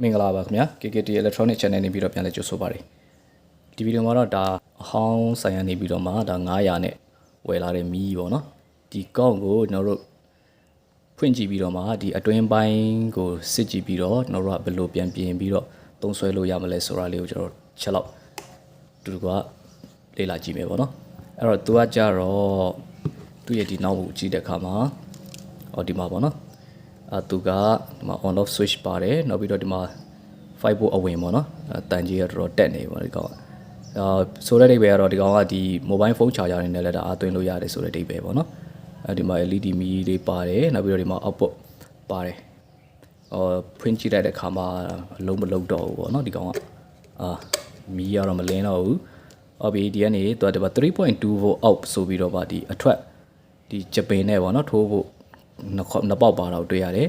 မင်္ဂလာပါခင်ဗျာ KKT Electronic Channel နေပြီးတော့ပြန်လဲကြိုဆိုပါရစေဒီဗီဒီယိုမှာတော့ဒါအဟောင်းဆိုင်ရနေပြီးတော့မှဒါ900နဲ့ဝယ်လာတဲ့မီးပေါ့နော်ဒီကောင့်ကိုကျွန်တော်တို့ဖွင့်ကြည့်ပြီးတော့မှဒီအတွင်းပိုင်းကိုစစ်ကြည့်ပြီးတော့ကျွန်တော်တို့ကဘယ်လိုပြန်ပြင်ပြီးတော့သုံးဆွဲလို့ရမလဲဆိုတာလေးကိုကျွန်တော်ချက်လောက်တူကလေ့လာကြည့်မယ်ပေါ့နော်အဲ့တော့သူကကြတော့သူ့ရဲ့ဒီနောက်ကိုကြည့်တဲ့အခါမှာဒီမှာပေါ့နော်သူကဒီမှာ on off switch ပါတယ်နောက်ပြီးတော့ဒီမှာ 5 volt အဝင်ပေါ့နော်တန်ကြီးကတော်တော်တက်နေပါဒီကောင်ဆိုတဲ့အိဗယ်ကတော့ဒီကောင်ကဒီ mobile phone charger တွေနဲ့လည်းဒါအသွင်းလို့ရတယ်ဆိုတဲ့အိဗယ်ပေါ့နော်ဒီမှာ LED မီးလေးပါတယ်နောက်ပြီးတော့ဒီမှာ output ပါတယ်ဖွင့်ကြည့်လိုက်တဲ့အခါမှာအလုံးမလုံးတော့ဘူးပေါ့နော်ဒီကောင်ကမီးကတော့မလင်းတော့ဘူးဟုတ်ပြီဒီကနေသူကဒီမှာ 3.2 volt out ဆိုပြီးတော့ပါဒီအထွက်ဒီဂျပန်နဲ့ပေါ့နော်ထိုးဖို့နှစ်ပေါက်ပါတော့တွေ့ရတယ်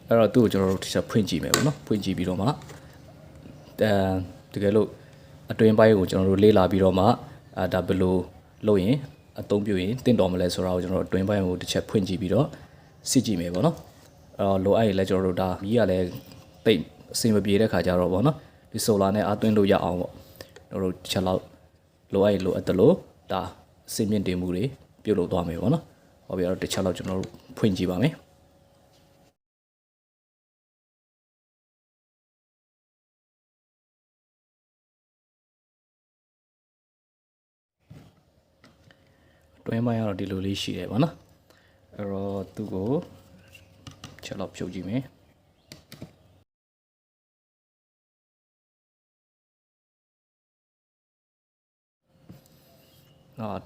အဲ့တော့သူ့ကိုကျွန်တော်တို့ဒီချက်ဖွင့်ကြည့်မယ်ပေါ့နော်ဖွင့်ကြည့်ပြီးတော့မှတကယ်လို့အတွင်းပိုင်းကိုကျွန်တော်တို့လေ့လာပြီးတော့မှဒါဘယ်လိုလုပ်ရင်အသုံးပြုရင်တင့်တော်မလဲဆိုတာကိုကျွန်တော်တို့အတွင်းပိုင်းကိုတစ်ချက်ဖွင့်ကြည့်ပြီးတော့စစ်ကြည့်မယ်ပေါ့နော်လိုအပ်ရင်လည်းကျွန်တော်တို့ဒါမီးကလည်းတိတ်အဆင်မပြေတဲ့ခါကြတော့ပေါ့နော်ဒီဆိုလာနဲ့အသွင်းလို့ရအောင်ပေါ့ကျွန်တော်တို့တစ်ချက်လောက်လိုအပ်ရင်လိုအပ်တယ်လို့ဒါအဆင်မြင့်တင်မှုတွေပြုတ်လို့သွားမယ်ပေါ့နော်ဟောပြီးတော့တစ်ချက်လောက်ကျွန်တော်တို့ဖွင့်ကြည့်ပါမယ်တွင်းပိုင်းကတော့ဒီလိုလေးရှိတယ်ပေါ့နော်အဲ့တော့သူ့ကိုချက်လောက်ဖြုတ်ကြည့်မယ်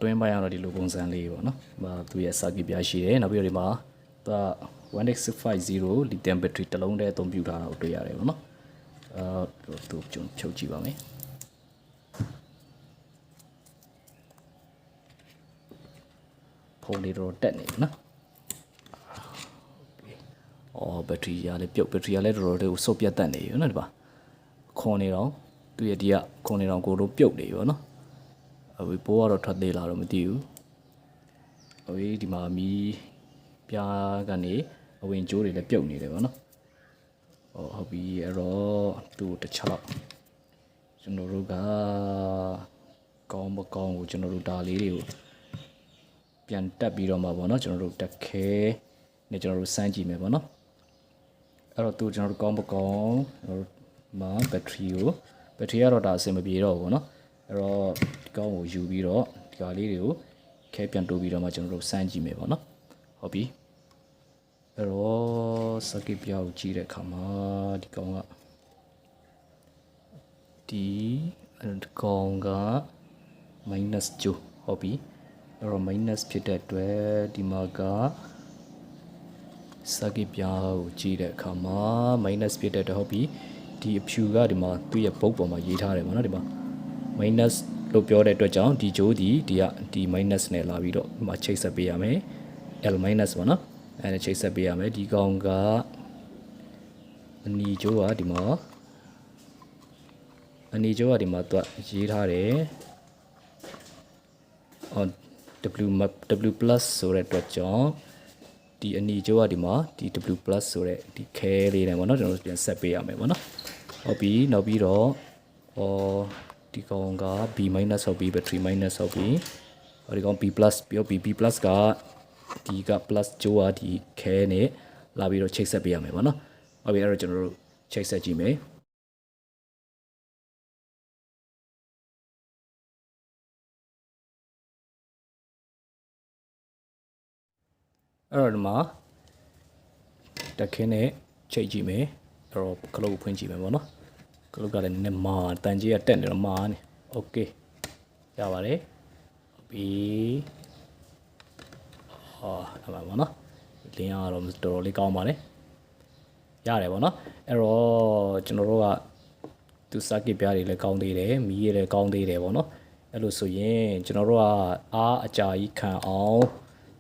တွင်းပိုင်းကတော့ဒီလိုပုံစံလေးပေါ့နော်သူရဲ့ circuit ပြရှိတယ်နောက်ပြီးတော့ဒီမှာသူက 18650 lithium battery တစ်လုံးတည်းအသုံးပြုထားတာကိုတွေ့ရတယ်ပေါ့နော်သူကျွန်တော်ဖြုတ်ကြည့်ပါမယ်ဖုန်းလေးတော့တက်နေပြီနော်ဘက်ထရီရလည်းပြုတ်ဘက်ထရီရလည်းတော်တော်လေးကိုစုပ်ပြတ်တက်နေပြီနော်ဒီပါခွန်နေတော့သူရဲ့ဒီကခွန်နေတော့ကိုတို့ပြုတ်နေပြီပေါ့နော်ဘိုးကတော့ထွက်သေးလားတော့မသိဘူးဒီမှာမီးပြားကနေအဝင်ကျိုးတွေလည်းပြုတ်နေတယ်ပေါ့နော်ဟုတ်ပြီအဲ့တော့သူ့တစ်ချက်လောက်ကျွန်တော်တို့ကကောင်းမကောင်းကိုကျွန်တော်တို့ဒါလေးတွေကိုပြန်တက်ပြီးတော့မှာပေါ့နော်ကျွန်တော်တို့တက်ခဲနဲ့ကျွန်တော်တို့စမ်းကြည့်မယ်ပေါ့နော်အဲ့တော့သူကျွန်တော်တို့ကောင်းမကောင်းကျွန်တော်တို့မှာဘက်ထရီကတော့ဒါအဆင်မပြေတော့ဘူးပေါ့နော်အဲ့တော့ဒီကောင်းကိုယူပြီးတော့ဒီကားလေးတွေကိုခဲပြန်တိုးပြီးတော့မှကျွန်တော်တို့စမ်းကြည့်မယ်ပေါ့နော်ဟုတ်ပြီအဲ့တော့ circuit ပြားကိုကြည့်တဲ့အခါမှာဒီကောင်ကဒီကောင်က minus 2ဟုတ်ပြီအဲ့တော့ minus ဖြစ်တဲ့အတွက်ဒီမှာက circuit ပြားကိုကြည့်တဲ့အခါမှာ minus ဖြစ်တဲ့အတွက်ဟုတ်ပြီဒီအဖြူကဒီမှာသူ့ရဲ့ဘုတ်ပေါ်မှာရေးထားတယ်ပေါ့နော်ဒီမှာ minus လို့ပြောတဲ့အတွက်ကြောင့်ဒီဂျိုးဒီက minus နဲ့လာပြီးတော့ဒီမှာချိတ်ဆက်ပေးရမယ် L minus ပေါ့နော်အဲဒါချိတ်ဆက်ပေးရမယ်ဒီကောင်ကအနီဂျိုးကဒီမှာသူရေးထားတယ်W plus ဆိုတဲ့အတွက်ကြောင့်ဒီအနီဂျိုးကဒီမှာဒီ W plus ဆိုတဲ့ဒီခဲလေးနဲ့ပေါ့နော်ကျွန်တော်ပြန်ဆက်ပေးရမယ်ပေါ့နော်ဟုတ်ပြီနောက်ပြီးတော့ဒီကောင်က B minus ဟုတ်ပြီ battery minus ဟုတ်ပြီဒီကောင် B plus ပြော B plus ကဒီက plus ဂျိုးကဒီခဲနဲ့လာပြီးတော့ချိတ်ဆက်ပေးရမယ်ပေါ့နော်ဟုတ်ပြီအဲ့တော့ကျွန်တော်တို့ချိတ်ဆက်ကြည့်မယ်အဲ့တော့ဒီမှာတက်ခင်းနဲ့ချိတ်ကြည့်မယ်အဲ့တော့ကလုတ်ဖွင့်ကြည့်မယ်ပေါ့နော်ကလုတ်ကလည်းနည်းနည်းမာတန်ကြီးကတက်နေတော့မာနေโอเคရပါတယ်ပြီးအဲ့ပါပေါ့နော်လင်းကတော့တော်တော်လေးကောင်းပါတယ်ရတယ်ပေါ့နော်အဲ့တော့ကျွန်တော်တို့ကသူ circuit ပြားတွေလည်းကောင်းသေးတယ်မီးရလည်းကောင်းသေးတယ်ပေါ့နော်အဲ့လိုဆိုရင်ကျွန်တော်တို့ကအားအကြာကြီးခံအောင်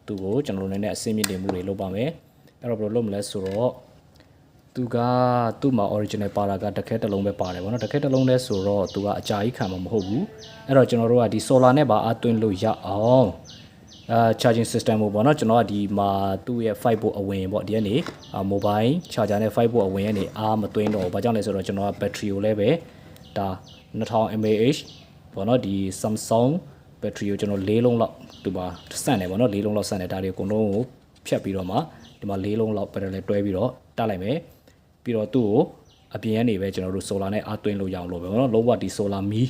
သူ့ကိုကျွန်တော်တို့လည်းအဆင့်မြင့်တင်မှုတွေလုပ်ပါမယ်အဲ့တော့ဘယ်လိုလုပ်မလဲဆိုတော့သူ့မှာ original ပါတာကတစ်ခဲတစ်လုံးပဲပါတယ်ဗောနော်တစ်ခဲတစ်လုံးလဲဆိုတော့သူကအကြာကြီးခံမှာမဟုတ်ဘူးအဲ့တော့ကျွန်တော်တို့ကဒီ solar နဲ့ပါအသွင်းလို့ရအောင် charging system ပေါ့နော်ကျွန်တော်ကဒီမှာသူ့ရဲ့ 5 volt အဝင်ပေါ့ဒီကနေ mobile charger နဲ့ 5 volt အဝင်ကနေအားမသွင်းတော့ဘူးဘာကြောင့်လဲဆိုတော့ကျွန်တော်က battery ကိုလည်းပဲဒါ2000 mAh ပေါ့နော်ဒီ Samsung battery ကိုကျွန်တော်၄လုံးလောက်ဒီမှာစက်နေပေါ့နော်၄လုံးလောက်စက်နေဒါတွေအကုန်လုံးကိုဖြတ်ပြီးတော့မှဒီမှာ၄လုံးလောက် battery တွဲပြီးတော့တတ်လိုက်မယ်ပြီးတော့သူ့ကိုအပြင်ကနေပဲကျွန်တော်တို့ solar နဲ့အားသွင်းလို့ရအောင်လို့ပဲပေါ့နော်လုံးဝဒီ solar မီး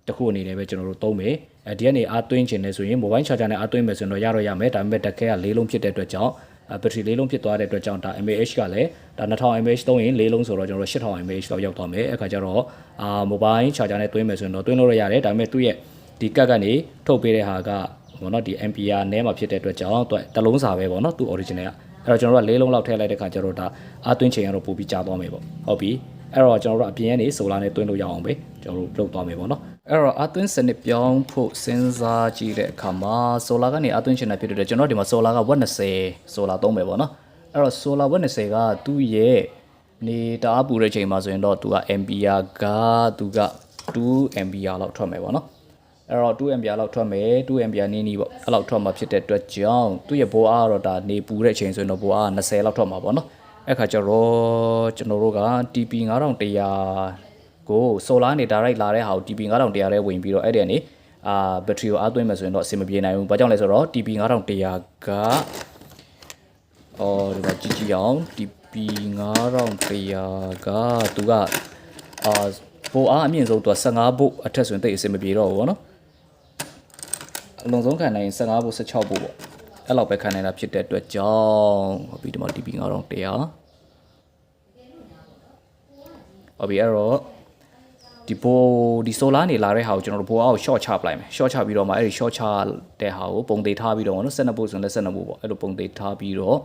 တခုအနေနဲ့ပဲကျွန်တော်တို့သုံးမယ်ဒီကနေအားသွင်းခြင်းနဲ့ဆိုရင် mobile charger နဲ့အားသွင်းမယ်ဆိုရင်တော့ရတော့ရမယ်ဒါပေမဲ့တက်ကဲက၄လုံးဖြစ်တဲ့အတွက်ကြောင့်battery ၄လုံးဖြစ်သွားတဲ့အတွက်ကြောင့်ဒါ mAh ကလည်းဒါ2000 mAh သုံးရင်၄လုံးဆိုတော့ကျွန်တော်တို့8000 mAh လောက်ရောက်သွားမယ်အခါကျတော့mobile charger နဲ့သွင်းမယ်ဆိုရင်တော့သွင်းလို့ရတယ်ဒါပေမဲ့သူ့ရဲ့ဒီကတ်ကနေထုတ်ပေးတဲ့ဟာကပေါ့နော်ဒီ ampere နဲမှာဖြစ်တဲ့အတွက်ကြောင့်သူတလုံးစာပဲပေါ့နော်သူ original ကအဲ့တော့ကျွန်တော်တို့က၄လုံးလောက်ထည့်လိုက်တဲ့ခါကျတော့ဒါအားသွင်းချိန်ကတော့ပိုပြီးကြာသွားမယ်ပေါ့ဟုတ်ပြီအဲ့တော့ကျွန်တော်တို့အပြင်ကနေ solar နဲ့သွင်းလို့ရအောင်ပဲကျွန်တော်တို့လုပ်သွားမယ်ပေါ့နော်အဲ့တော့အသွင်းစနစ်ပြောင်းဖို့စဉ်းစားကြည့်တဲ့အခါမှာ solar ကနေအသွင်းချင်တာဖြစ်တဲ့ကျွန်တော်ဒီမှာ solar က watt 20 solar သုံးမယ်ပေါ့နော်အဲ့တော့ solar watt 20ကသူ့ရဲ့နေတအားပူတဲ့ချိန်မှာဆိုရင်တော့သူက ampere ကသူက2 ampere လောက်ထွက်မယ်ပေါ့နော်အဲ့တော့2 ampere လောက်ထွက်မယ်2 ampere နီးပေါ့အဲ့လောက်ထွက်မှာဖြစ်တဲ့အတွက်ကြောင့်သူ့ရဲ့ဘိုးအားကတော့ဒါနေပူတဲ့ချိန်ဆိုရင်တော့ဘိုးအား20လောက်ထွက်မှာပေါ့နော်အဲ့ခါကျတော့ကျွန်တော်တို့က TP 9100ကို solar နဲ့ direct လာတဲ့ဟာကို TP 9100ထဲဝင်ပြီးတော့အဲ့ဒီကနေbattery ကိုအားသွင်းမယ်ဆိုရင်တော့အဆင်မပြေနိုင်ဘူး။ဘာကြောင့်လဲဆိုတော့ TP 9100ကဒီမှာကြည့်အောင် TP 9100ကသူကဘိုးအားအမြင့်ဆုံးသူက15 volt အထက်ဆိုရင်တိတ်အဆင်မပြေတော့ဘူးပေါ့နော်။အလုံးစုံခံနိုင်15 volt 16 volt ပေါ့။အဲ့လောက်ပဲခံနိုင်တာဖြစ်တဲ့အတွက်ကြောင့်ဟုတ်ပြီဒီမှာ TP 9100ဟုတ်ပြီအဲ့တော့ဒီ solar နေလာတဲ့ဟာကိုကျွန်တော်တို့ဘိုးအားကို short ချပလိုက်မယ် short ချပြီးတော့မှအဲ့ဒီ short ချတဲ့ဟာကိုပုံသေးထားပြီးတော့နော်12 volt ဆိုရင်လည်း12 volt ပေါ့အဲ့လိုပုံသေးထားပြီးတော့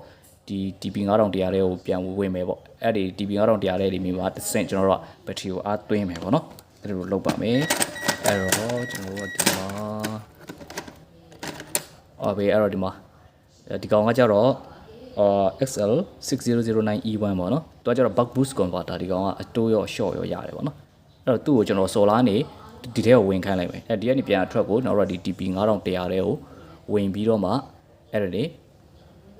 ဒီ TP 9100ထဲကိုပြန်ဝင်မယ်ပေါ့အဲ့ဒီ TP 9100ထဲဒီမှာတစ်ဆင့်ကျွန်တော်တို့က battery ကိုအားသွင်းမယ်ပေါ့နော်အဲ့လိုလုပ်ပါမယ်အဲ့တော့ကျွန်တော်တို့ဒီမှာအဲ့တော့ဒီမှာဒီကောင်ကကြတော့XL 6009E1 ပေါ့နော်သူကကြတော့ buck boost converter ဒီကောင်ကအတိုးရော short ရောရတယ်ပေါ့နော်အဲ့တော့သူ့ကိုကျွန်တော် solar နေဒီထဲကိုဝင်ခိုင်းလိုက်မယ်အဲ့ဒီကနေပြန်အထွက်ကိုနောက်တော့ဒီ TP 9100ထဲကိုဝင်ပြီးတော့မှအဲ့ဒါလေ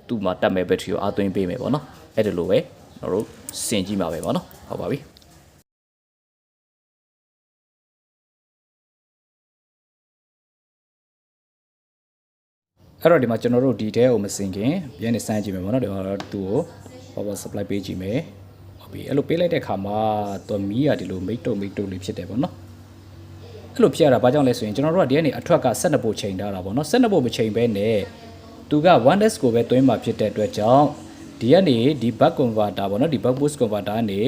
သူ့မှာတက်မဲ့ battery ကိုအားသွင်းပေးမယ်ပေါ့နော်အဲ့ဒါလိုပဲကျွန်တော်တို့ဆင်ကြည့်မှာပဲပေါ့နော်ဟုတ်ပါပြီအဲ့တော့ဒီမှာကျွန်တော်တို့ဒီထဲကိုမစင်ခင်ပြန်နေစမ်းကြည့်မယ်ပေါ့နော်ဒီမှာတော့သူ့ကို power supply ပေးကြည့်မယ်ဟုတ်ပြီအဲ့လိုပေးလိုက်တဲ့ခါမှာသူမီးကဒီလိုမိတ်တုတ်လေးဖြစ်တယ်ပေါ့နော်အဲ့လိုဖြစ်ရတာဘာကြောင့်လဲဆိုရင်ကျွန်တော်တို့ကဒီကနေအထွက်က12ပို့ချိန်ထားတာပေါ့နော်12ပို့မချိန်ပဲနဲ့သူက 1s ကိုပဲသွင်းမှာဖြစ်တဲ့အတွက်ကြောင့်ဒီကနေဒီ buck converter ပေါ့နော်ဒီ buck boost converter ကနေ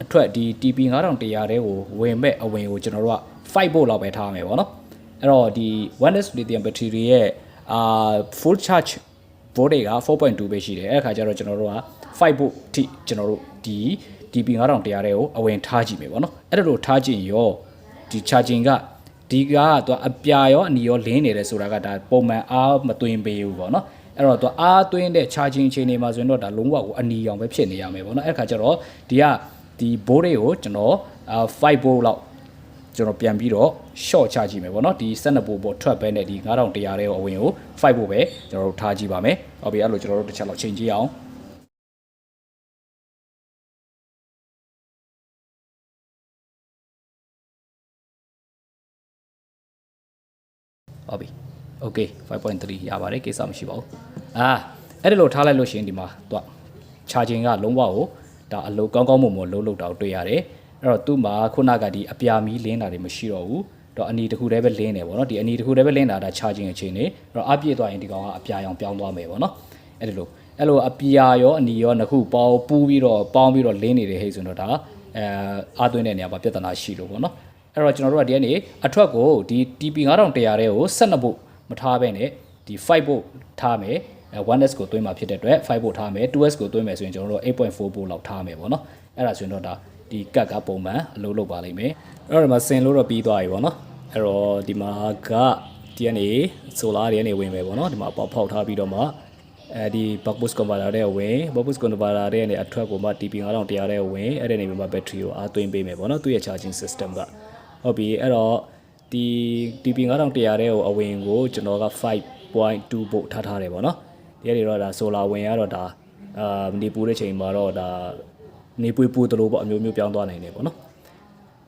အထွက်ဒီ TP 9100ထဲကိုဝင်မဲ့အဝင်ကိုကျွန်တော်တို့က5 volt လောက်ပဲထားမယ်ပေါ့နော်အဲ့တော့ဒီ 1s lithium battery ရဲ့full charge voltage က 4.2 ပဲရှိတယ်အဲ့ခါကျတော့ကျွန်တော်တို့က5 volt ထိကျွန်တော်တို့ဒီ TP 9100ထဲကိုအဝင်ထားကြည့်မယ်ပေါ့နော်အဲ့ဒါလိုထားကြည့်ရောဒီ charging ကဒီကသူအပြာရောအနီရောလင်းနေတယ်ဆိုတာကဒါပုံမှန်အားမသွင်းပေးဘူးပေါ့နော်အဲ့တော့သူအားသွင်းတဲ့ charging အချိန်တွေမှာဆိုရင်တော့ဒါလုံးဝကိုအနီရောင်ပဲဖြစ်နေရမယ်ပေါ့နော်အဲ့ခါကျတော့ဒီ volt တွေကိုကျွန်တော်5 volt လောက်ကျွန်တော်ပြန်ပြီးတော့ short ချကြည့်မယ်ပေါ့နော်ဒီ12 volt ပေါ်ထွက်ပဲနဲ့ဒီ9100ထဲကိုအဝင်ကို5 volt ပဲကျွန်တော်တို့ထားကြည့်ပါမယ်ဟုတ်ပြီအဲ့လိုကျွန်တော်တို့တစ်ချက်လောက်ချိန်ကြည့်အောင်ဟုတ်ပြီ okay 5.3 ရပါတယ်ကိစ္စမရှိပါဘူးအဲ့ဒီလိုထားလိုက်လို့ရှိရင်ဒီမှာသူက charging ကလုံးဝကိုဒါအလုံးကောင်းမွန်လုံးတာကိုတွေ့ရတယ်အဲ့တော့သူ့မှာခုနကဒီအပြာမီးလင်းတာတွေမရှိတော့ဘူးတော့အနီတစ်ခုတည်းပဲလင်းတယ်ပေါ့နော်ဒီအနီတစ်ခုတည်းပဲလင်းတာဒါ charging အချိန်နေအဲ့တော့အပြည့်သွားရင်ဒီကောင်ကအပြာရောင်ပြောင်းသွားမယ်ပေါ့နော်အဲ့လိုအပြာရောအနီရောနှစ်ခုပေါင်းပြီးတော့လင်းနေတယ်ဟဲ့ဆိုတော့ဒါအားသွင်းတဲ့နေရာမှာပြဿနာရှိလို့ပေါ့နော်အဲ့တော့ကျွန်တော်တို့ကဒီကနေအထွက်ကိုဒီ TP 9100ထဲကို12 volt မထားဘဲနဲ့ဒီ5 volt ထားမယ်1s ကိုသွင်းမှာဖြစ်တဲ့အတွက်5 volt ထားမယ် 2s ကိုသွင်းမယ်ဆိုရင်ကျွန်တော်တို့ 8.4 volt လောက်ထားမယ်ပေါ့နော်အဲ့ဒါဆိုရင်တော့ဒါဒီကတ်ကပုံမှန်အလုပ်လုပ်ပါလိမ့်မယ်အဲ့တော့ဒီမှာဆင်လို့တော့ပြီးသွားပြီပေါ့နော်အဲ့တော့ဒီမှာကဒီကနေ solar တွေကနေဝင်မယ်ပေါ့နော်ဒီမှာပေါက်ဖောက်ထားပြီးတော့မှဒီ buck boost converter တဲ့ဝင် buck boost converter တဲ့ကနေအထွက်ကိုမှ TP 9100တဲ့ဝင်အဲ့ဒီနေမှာ battery ကိုအားသွင်းပေးမယ်ပေါ့နော်သူ့ရဲ့ charging system ကဟုတ်ပြီအဲ့တော့ဒီ TP 9100တဲ့ကိုအဝင်ကိုကျွန်တော်က 6.2 volt ထားတယ်ပေါ့နော်ဒီကနေတော့ဒါ solar ဝင်ရတော့ဒါနေပူတဲ့ချိန်မှာတော့ဒါနေပွေးပူတလို့ပေါ့အမျိုးမျိုးပြောင်းသွားနိုင်တယ်ပေါ့နော်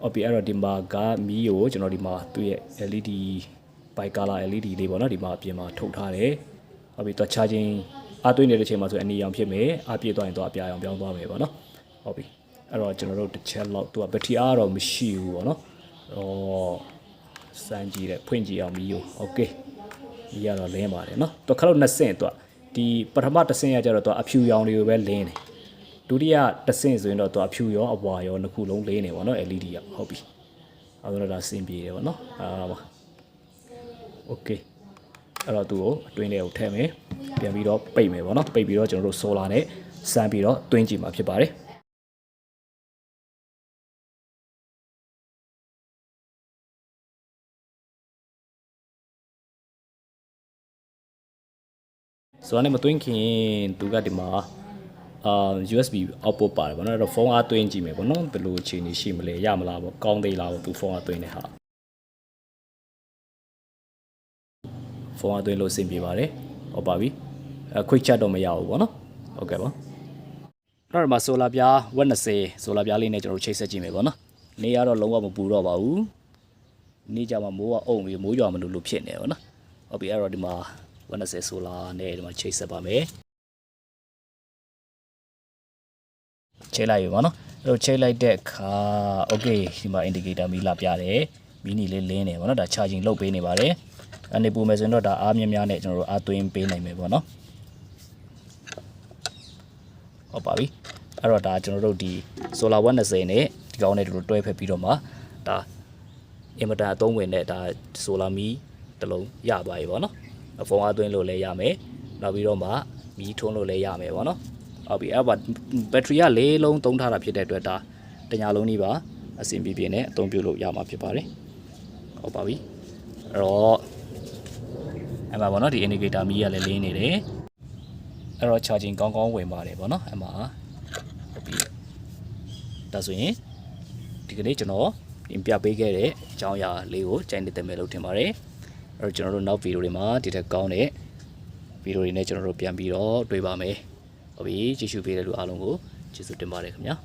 ဟုတ်ပြီအဲ့တော့ဒီမှာကမီးကိုကျွန်တော်ဒီမှာသူ့ရဲ့ LED bi color LED လေးပေါ့နော်ဒီမှာအပြင်မှာထုတ်ထားတယ်ဟုတ်ပြီတော့ charging အားသွင်းနေတဲ့အချိန်မှာဆိုအနီရောင်ဖြစ်မယ်အားပြည့်သွားရင်တော့အပြာရောင်ပြောင်းသွားမယ်ပေါ့နော်ဟုတ်ပြီအဲ့တော့ကျွန်တော်တို့တစ်ချက်လောက်သူကဘက်ထရီအားတော့မရှိဘူးပေါ့နော်စမ်းကြည့်တဲ့ဖွင့်ကြည့်အောင်မီးကိုโอเคဒီရတော့လင်းပါတယ်နော်သူခလုတ်2ဆင့်သူဒီပထမတစ်ဆင့်ရကြတော့သူအဖြူရောင်တွေကိုပဲလင်းတယ်ဒုတိယတစ်ဆင့်ဆိုရင်တော့သူအဖြူရောအဝါရောနှစ်ခုလုံးလင်းနေပေါ့နော် LED ကဟုတ်ပြီအဲ့တော့ဒါစင်ပြေတယ်ပေါ့နော်โอเคအဲ့တော့သူ့ကိုအတွင်းထဲကိုထည့်မယ်ပြန်ပြီးတော့ပိတ်မယ်ပေါ့နော်ပိတ်ပြီးတော့ကျွန်တော်တို့ solar နဲ့စမ်းပြီးတော့တွင်းကြည့်မှာဖြစ်ပါတယ်ဆိုတော့မတွင်းခင်သူကဒီမှာUSB output ပါတယ်ဗောနော်အဲ့တော့ဖုန်းအားသွင်းကြည့်မယ်ဗောနော်ဘယ်လိုအခြေအနေရှိမလဲရမလားဗောကောင်းသေးလားဗောသူဖုန်းအားသွင်းတဲ့ဟာဖုန်းအားသွင်းလို့အဆင်ပြေပါတယ်ဟုတ်ပါပြီquick chat တော့မရဘူးဗောနော်ဟုတ်ကဲ့ဗောအဲ့တော့ဒီမှာ solar ပြားဝက်20 solar ပြားလေးနဲ့ကျွန်တော်ချိတ်ဆက်ကြည့်မယ်ဗောနော်နေရတော့လုံးဝမပူတော့ပါဘူးနေကြမှာမိုးကအုံပြီးမိုးရွာမလို့ဖြစ်နေဗောနော်ဟုတ်ပြီအဲ့တော့ဒီမှာ120 solar နဲ့ဒီမှာချိတ်ဆက်ပါမယ်ချိန်လိုက်ပြီပေါ့နော်အဲ့တော့ချိန်လိုက်တဲ့အခါ okay ဒီမှာ indicator မီးလာပြတယ်မီးနီလေးလင်းနေပေါ့နော်ဒါ charging လုပ်ပေးနေပါတယ်အနေပူမယ်ဆိုရင်တော့ဒါအားများများနဲ့ကျွန်တော်တို့အားသွင်းပေးနိုင်မယ်ပေါ့နော်ဟုတ်ပါပြီအဲ့တော့ဒါကျွန်တော်တို့ဒီ solar 120နဲ့ဒီကောင်းနဲ့တို့တွဲဖက်ပြီးတော့မှဒါအင်မတန်အသုံးဝင်တဲ့ဒါ solar မီးတစ်လုံးရသွားပြီပေါ့နော်ဖုန်းအားသွင်းလို့လည်းရမယ်နောက်ပြီးတော့မှမီးထွန်းလို့လည်းရမယ်ပေါ့နော်ဟုတ်ပြီအဲ့ပါဘက်ထရီက4လုံးသုံးထားတာဖြစ်တဲ့အတွက်ဒါတညာလုံးကြီးပါအဆင်ပြေပြေနဲ့အသုံးပြုလို့ရမှာဖြစ်ပါတယ်ဟုတ်ပါပြီအဲ့တော့အဲ့မှာပေါ့နော်ဒီ indicator မီးကလည်းလင်းနေတယ်အဲ့တော့ charging ကောင်းကောင်းဝင်ပါတယ်ပေါ့နော်အဲ့မှာဟုတ်ပြီဒါဆိုရင်ဒီကနေ့ကျွန်တော်ပြင်ပြပေးခဲ့တဲ့အကြောင်းအရာလေးကိုကြိုက်နေတဲ့မယ်လို့ထင်ပါတယ်အဲ့တော့ကျွန်တော်တို့နောက်ဗီဒီယိုတွေမှာဒီထက်ကောင်းတဲ့ဗီဒီယိုတွေနဲ့ကျွန်တော်တို့ပြန်ပြီးတော့တွေ့ပါမယ်ဟုတ်ပြီကြည့်ရှုပေးတဲ့လူအားလုံးကိုကျေးဇူးတင်ပါတယ်ခင်ဗျာ